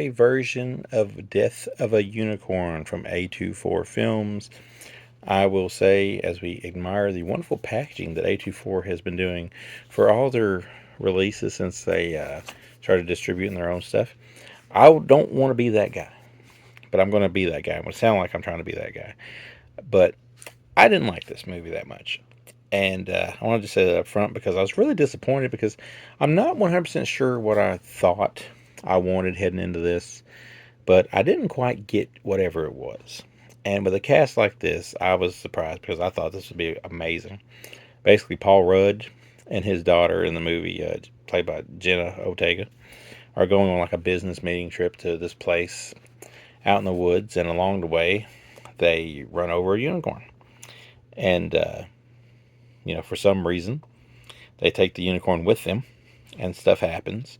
Blu-ray version of Death of a Unicorn from A24 Films. I will say, as we admire the wonderful packaging that A24 has been doing for all their releases since they started distributing their own stuff, I don't want to be that guy, but I'm going to be that guy. I'm going to sound like I'm trying to be that guy. But I didn't like this movie that much. And I wanted to say that up front because I was really disappointed because I'm not 100% sure what I thought I wanted heading into this, but I didn't quite get whatever it was. And with a cast like this, I was surprised because I thought this would be amazing. Basically, Paul Rudd and his daughter in the movie, played by Jenna Ortega, are going on like a business meeting trip to this place out in the woods, and along the way, they run over a unicorn. And for some reason, they take the unicorn with them, and stuff happens.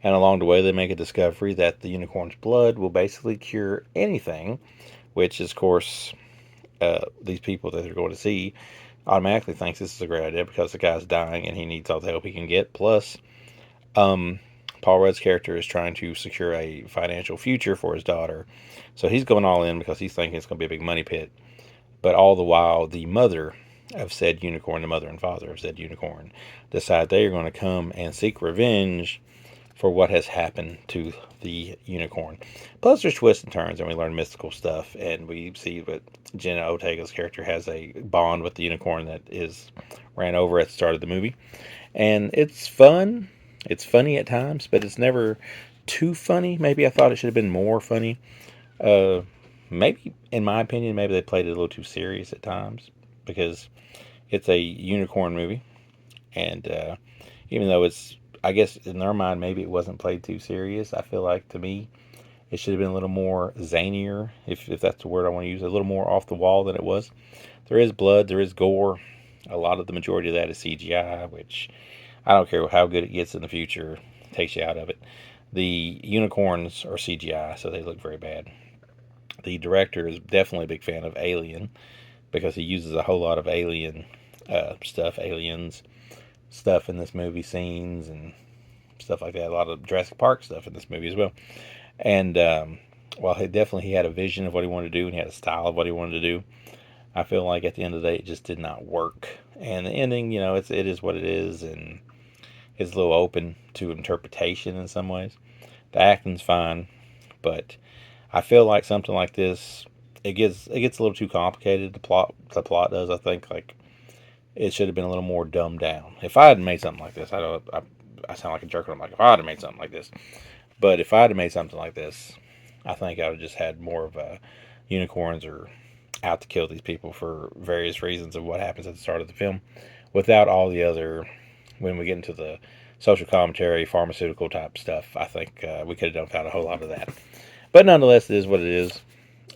And along the way, they make a discovery that the unicorn's blood will basically cure anything, which is, of course, these people that they're going to see automatically thinks this is a great idea because the guy's dying and he needs all the help he can get. Plus, Paul Rudd's character is trying to secure a financial future for his daughter. So he's going all in because he's thinking it's going to be a big money pit. But all the while, the mother of said unicorn, the mother and father of said unicorn, decide they are going to come and seek revenge for what has happened to the unicorn. Plus, there's twists and turns, and we learn mystical stuff, and we see that Jenna Ortega's character has a bond with the unicorn that is ran over at the start of the movie. And it's fun. It's funny at times, but it's never too funny. Maybe I thought it should have been more funny. Maybe, in my opinion, maybe they played it a little too serious at times because it's a unicorn movie, and even though it's, I guess in their mind, maybe it wasn't played too serious. I feel like, to me, it should have been a little more zanier, if that's the word I want to use, a little more off the wall than it was. There is blood, there is gore. A lot of the majority of that is CGI, which I don't care how good it gets in the future, it takes you out of it. The unicorns are CGI, so they look very bad. The director is definitely a big fan of Alien because he uses a whole lot of aliens stuff in this movie, scenes and stuff like that. A lot of Jurassic Park stuff in this movie as well. And while he had a vision of what he wanted to do and he had a style of what he wanted to do, I feel like at the end of the day it just did not work. And the ending, it is what it is, and it's a little open to interpretation in some ways. The acting's fine, but I feel like something like this, it gets a little too complicated. The plot does. I think like it should have been a little more dumbed down. If I had made something like this, I sound like a jerk. I'm like, if I had made something like this, but if I had made something like this, I think I would have just had more of unicorns are out to kill these people for various reasons of what happens at the start of the film, without all the other. When we get into the social commentary, pharmaceutical type stuff, I think we could have dumped out a whole lot of that. But nonetheless, it is what it is.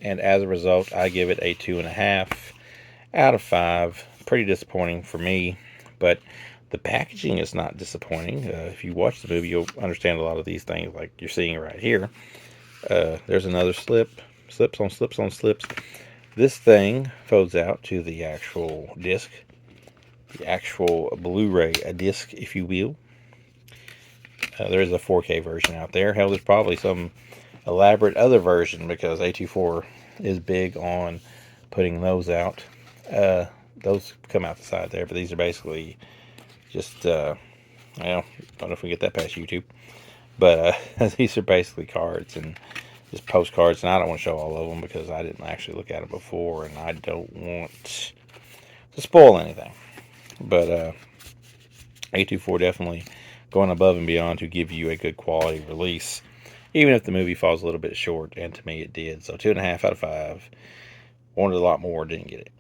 And as a result, I give it a 2.5 out of 5. Pretty disappointing for me. But the packaging is not disappointing. If you watch the movie, you'll understand a lot of these things like you're seeing right here. There's another slip. Slips on slips on slips. This thing folds out to the actual disc. The actual Blu-ray disc, if you will. There is a 4K version out there. Hell, there's probably some elaborate other version because A24 is big on putting those out. Those come out the side there, but these are basically just, I don't know if we get that past YouTube, but these are basically cards and just postcards, and I don't want to show all of them because I didn't actually look at them before, and I don't want to spoil anything. But A24 definitely going above and beyond to give you a good quality release, even if the movie falls a little bit short, and to me it did. So 2.5 out of 5. Wanted a lot more, didn't get it.